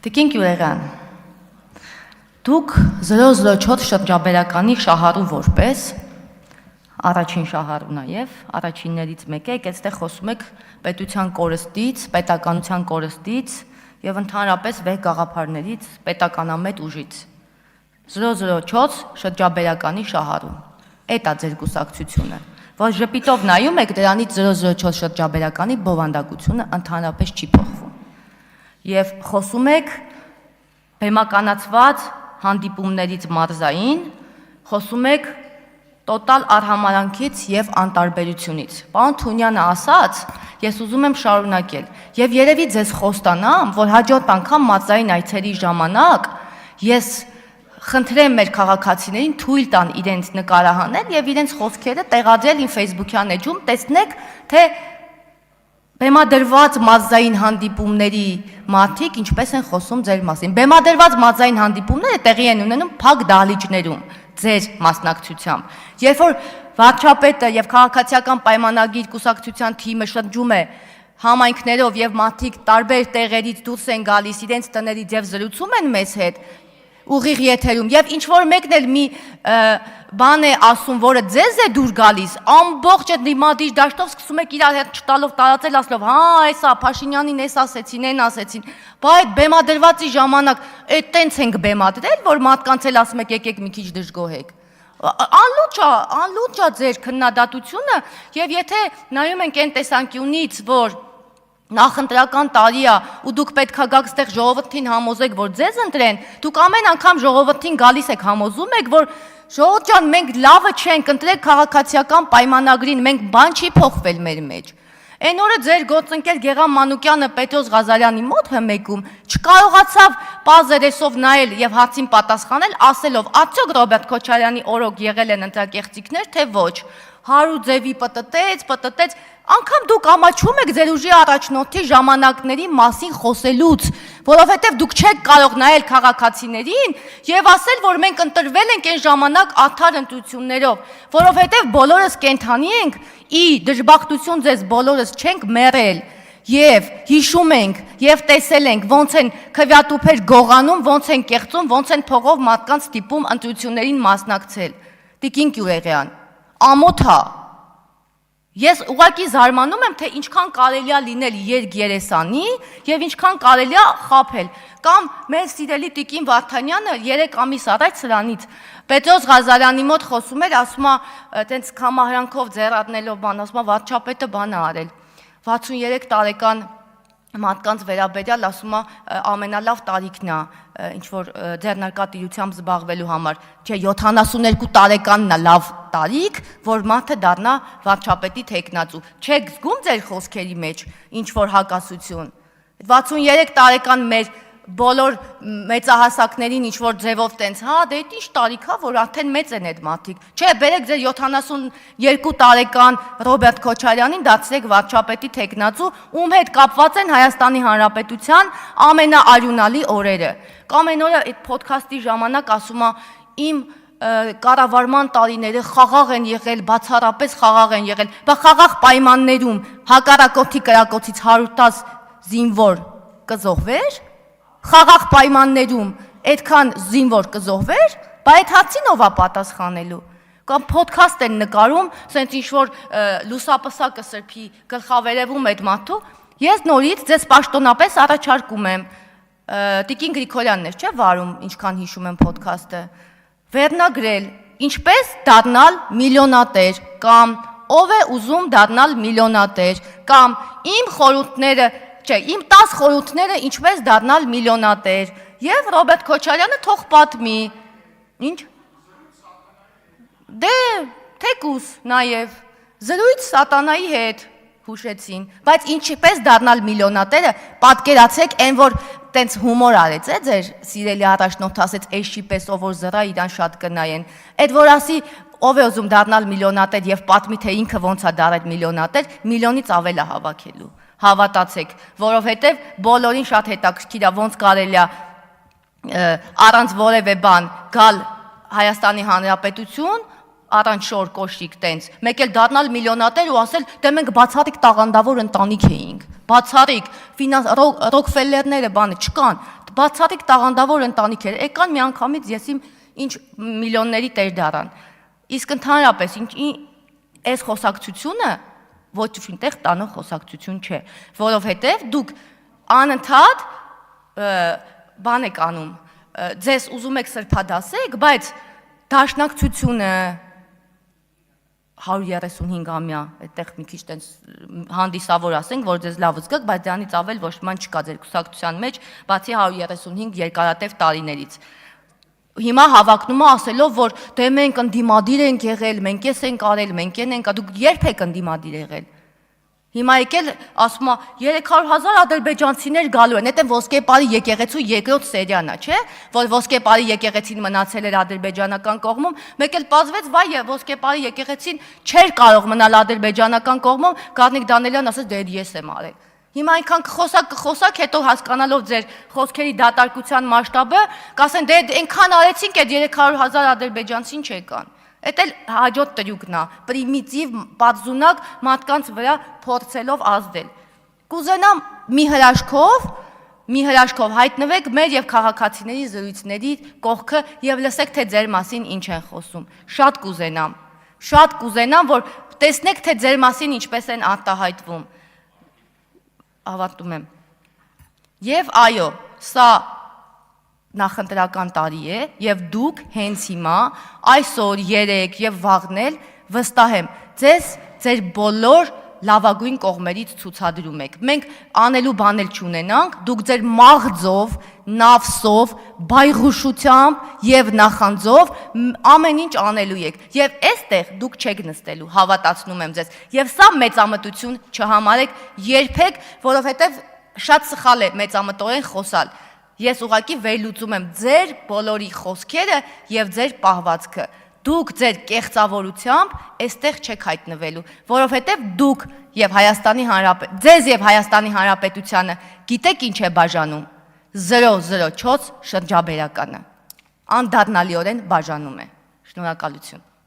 Տիկին Գյուլերյան, դուք 004 շրջաբերականի շահառու որպես, առաջին շահառու նաև, առաջիններից մեկ եք, այստեղ խոսում եք պետության կորստից, պետականության կորստից և ընդհանրապես վեր գաղափարներից, պետականամետ ուժից։ 004 շրջաբերականի շահառու, էդ է ձեր կուսակցությունը, որ ժպիտով նայում եք դրանից 004 շրջաբերականի բովանդակությունը ընդհանրապես չի փոխվում։ Եվ խոսում եք բեմականացված հանդիպումներից մարզային, խոսում եք տոտալ արհամարանքից և անտարբերությունից։ Պարոն Թունյանը ասաց, ես ուզում եմ շարունակել, և երևի ձեզ խոստանամ, որ հաջորդ անգամ մարզային այցերի ժամանակ ես խնդրեմ մեր քաղաքացիներին թույլ տան իրենց նկարահանել և իրենց խոսքերը տեղադրել իմ Facebook-յան էջում, տեսնեք, թե բեմադրված մարզային հանդիպումների մարդիկ ինչպես են խոսում ձեր մասին։ Բեմադրված մարզային հանդիպումները տեղի են ունենում փակ դահլիճներում, ձեր մասնակցությամբ։ Երբ որ վարչապետը և քաղաքացիական պայմանագիր կուսակցության թիմը շրջում է համայնքներով և մարդիկ տարբեր տեղերից դուրս են գալիս իրենց տներից և զրուցում են մեզ հետ, ուղիղ եթերում, և ինչ-որ մեկն էլ մի բան է ասում, որը ձեզ է դուր գալիս, ամբողջ այդ դիմադիր դաշտով սկսում եք իրար հետ չտալով տարածել, ասելով, հա, էսա, Փաշինյանին էս ասեցին, են ասեցին, բա այդ բեմադրվածի ժամանակ այդ տենց ենք բեմադրել, որ մարդկանց էլ ասում եք եկեք մի քիչ դժգոհեք։ Անլուճ է ձեր քննադատությունը, և եթե նայում ենք այն տեսանկյունից, որ նախընտրական տարի է ու դուք պետք է գաք ստեղ ժողովրդին համոզեք, որ ձեզ ընտրեն, դուք ամեն անգամ ժողովրդին գալիս եք համոզում եք, որ ժողովուրդ ջան, մենք լավը չենք, ընտրեք քաղաքացիական պայմանագրին, մենք բան չի փոխվել մեր մեջ։ Այն օրը ձեր գործընկեր Գեղամ Մանուկյանը Պետրոս Ղազարյանի մոտ հմեկում չկարողացավ պազերեսով նայել և հարցին պատասխանել, ասելով, արդյոք Ռոբերտ Քոչարյանի օրոք եղել են ընտրակեղծիքներ, թե ոչ։ Հարուձևի պտտեց, անգամ դուք ամաչում եք ձեր ուժի առաջնորդի ժամանակների մասին խոսելուց, որովհետև դուք չեք կարող նայել քաղաքացիներին և ասել, որ մենք ընտրվել ենք այն ժամանակ արդար ընտրություններով, որովհետև բոլորս կենդանի ենք, դժբախտություն ձեզ բոլորս չենք մեռել, և հիշում ենք և տեսել ենք, ոնց են քվյատուփեր գողանում, ոնց են կեղծում, ոնց են փողով մարդկանց ստիպում ընտրություններին մասնակցել։ Տիկին Գյուլերյան, ամոթ է։ Ես ուղղակի զարմանում եմ, թե ինչքան կարելի է լինել երգերեսանի և ինչքան կարելի է խաբել։ Կամ մեր սիրելի տիկին Վարդանյանը 3 ամիս առաջ սրանից Պետրոս Ղազարյանի մոտ խոսում էր, ասում է, տենց կամահրանքով ձեռառնելով բան, ասում է, վարչապետը բան է արել։ 63 տարեկան մարդկանց վերաբերյալ ասում է ամենալավ տարիքն է, ինչ-որ ձեռնարկատիրությամբ զբաղվելու համար, չէ, 72 տարեկանն է լավ տարիք, որ մարդը դառնա վարչապետի թեկնածու։ Չեք զգում ձեր խոսքերի մեջ ինչ-որ հակասություն։ 63 տարեկան մեր բոլոր մեծահասակներին ինչ-որ ձևով տենց, հա, դե ինչ տարիք է, որ արդեն մեծ են այդ մարդիկ։ Չէ, բերեք ձեր 72 տարեկան Ռոբերտ Քոչարյանին դարձրեք վարչապետի թեկնածու, ում հետ կապված են Հայաստանի Հանրապետության ամենաարյունալի օրերը։ Կամ այն օրը այդ փոդքասթի ժամանակ ասում է, իմ կառավարման տարիները խաղաղ են եղել, բացառապես խաղաղ են եղել, բա խաղաղ պայմաններում հակառակորդի կրակոցից 110 զինվոր կզոհվեր, խաղաղ պայմաններում այդքան զինվոր կզոհվեր, բա այդ հարցին ով է պատասխանելու։ Կամ փոդքասթ են նկարում, սենց ինչ-որ լուսապսակը սրբի գլխավերևում այդ մարդու, ես նորից ձեզ պաշտոնապես առաջարկում եմ, տիկին Գրիգորյանն էր, չէ, վարում, ինչքան հիշում եմ փոդքասթը, վերնագրել, ինչպես դառնալ միլիոնատեր, կամ ով է ուզում դառնալ միլիոնատեր, կամ իմ խորհուրդները, չէ, իմ 10 խորհուրդները ինչպես դառնալ միլիոնատեր, և Ռոբերտ Քոչարյանը թող պատմի, ինչ, դե, թեկուս նաև, զրույց սատանայի հետ հուշեցին, բայց ինչպես դառնալ միլիոնատերը, պատկերացրեք, այն որ տենց հումոր արեց, ձեր սիրելի առաջնորդը ասեց, էշի պես ով որ զրա իրան շատ կնայեն, այդ որ ասի, ով է ուզում դառնալ միլիոնատեր և պատմի, թե ինքը ոնց է դառել միլիոնատեր, միլիոնից ավել է հավաքելու, հավատացեք, որովհետև բոլորին շատ հետաքրքիր է, ոնց կարելի է առանց որևէ բան գալ Հայաստանի Հանրապետություն, առանց շոր կոշիկ տենց, մեկ էլ դառնալ միլիոնատեր ու ասել, դե մենք բացառիկ տաղանդավոր ընտանիք էինք, բացառիկ Ռոքֆելլերները բանը չկան, բացառիկ տաղանդավոր ընտանիքեր եկան միանգամից ես իմ ինչ միլիոնների տեր դառան։ Իսկ ընդհանրապես այս խոսակցությունը ոչ ինտեղ տանող խոսակցություն չէ, որովհետև դուք անընդհատ բան եք անում, ձեզ ուզում եք սրբադասեք, բայց դաշնակցությունը 135-ամյա, այդտեղ մի քիչ տենց հանդիսավոր ասենք, որ ձեզ լավ զգաք, բայց դրանից ավել ոչ ման չկա ձեր կուսակցության մեջ, բացի 135 երկարատև տարիներից։ Հիմա հավակնում է ասելով, որ դե մենք ընդդիմադիր ենք եղել, մենք ես ենք արել, մենք ենք, դուք երբ եք ընդդիմադիր եղել։ Հիմա եկել ասում է 300,000 ադրբեջանցիներ գալու են, դա ոսկե պարի եկեղեցու երկրորդ սերիան է, չէ՞, որ ոսկե պարի եկեղեցին մնացել էր ադրբեջանական կողմում, մեկ էլ պարզվեց, վայ, ոսկե պարի եկեղեցին չէր կարող մնալ ադրբեջանական կողմում, Գառնիկ Դանիելյան ասաց, դե ես եմ արել։ Հիմա այնքան կխոսակ, հետո հասկանալով ձեր խոսքերի դատարկության մասշտաբը, կասեն, դե այնքան արեցինք, այդ 300,000 ադրբեջանցին չեկան։ Էդ էլ հաջորդ տրյուկն է, պրիմիտիվ, պատզունակ մարդկանց վրա փորձելով ազդել։ Կուզենամ մի հրաշքով հայտնվեք մեր եւ քաղաքացիների զրույցների կողքը եւ լսեք, թե ձեր մասին ինչ են խոսում։ Շատ կուզենամ, որ տեսնեք, թե ձեր մասին ինչպես են արտահայտվում։ Ավարտում եմ։ Եվ այո, սա նախընտրական տարի է եւ դուք հենց հիմա այսօր, երեկ եւ վաղն վստահ եմ, ձեր բոլոր լավագույն կողմերից ցուցադրում եք։ Մենք անելու բան էլ չունենանք, դուք ձեր մաղձով, նավսով, բայղուշությամբ եւ նախանձով ամեն ինչ անելու եք։ Եվ այստեղ դուք չեք նստելու, հավատացնում եմ ձեզ։ Եվ սա մեծամտություն չհամարեք երբեք, որովհետեւ շատ սխալ է մեծամտորեն խոսալ։ Ես ուղղակի վերլուծում եմ ձեր բոլորի խոսքերը եւ ձեր պահվածքը։ Դուք ձեր կեղծավորությամբ այստեղ չեք հայտնվելու, որովհետեւ դուք եւ ձեզ եւ Հայաստանի Հանրապետությանը գիտեք ինչ է բաժանում 004 շրջաբերականը։ Անդառնալիորեն բաժանում է։ Շնորհակալություն։